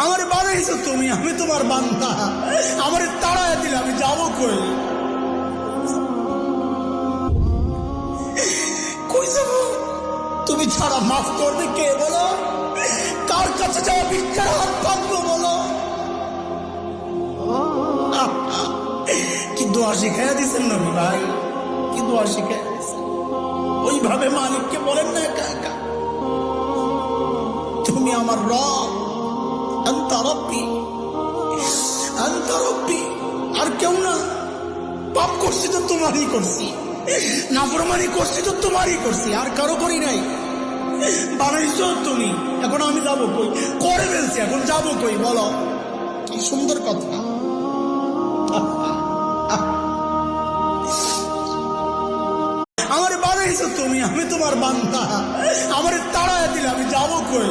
আমার বানাইছো তুমি, আমি তোমার বান্দা। আমার তাড়ায় দিলে আমি যাবো কই? কই যাব? তুমি ছাড়া মাফ করবে কে বলো? কার কাছে যাওয়া ভিক্ষার হাত পাতবো বলো? কি দোয়া শিখাইয়া দিচ্ছেন নবী ভাই, কি দোয়া শিখাইয়া দিচ্ছেন। ওইভাবে মালিককে বলেন না একা একা, তুমি আমার রব, আনতা রব্বি, আনতা রব্বি, আর কেউ না। পাপ করছি তো তোমারই করছি, নাফরমানি করছি তো তোমারই করছি, আর কারো করি নাই। বানাইছো তুমি, এখন আমি যাবো কই? করে ফেলছি, এখন যাবো কই বলো? কি সুন্দর কথা। আমার বানাইছো তুমি, আমি তোমার বান্দা। আমার তাড়ায় দিলে আমি যাবো কই?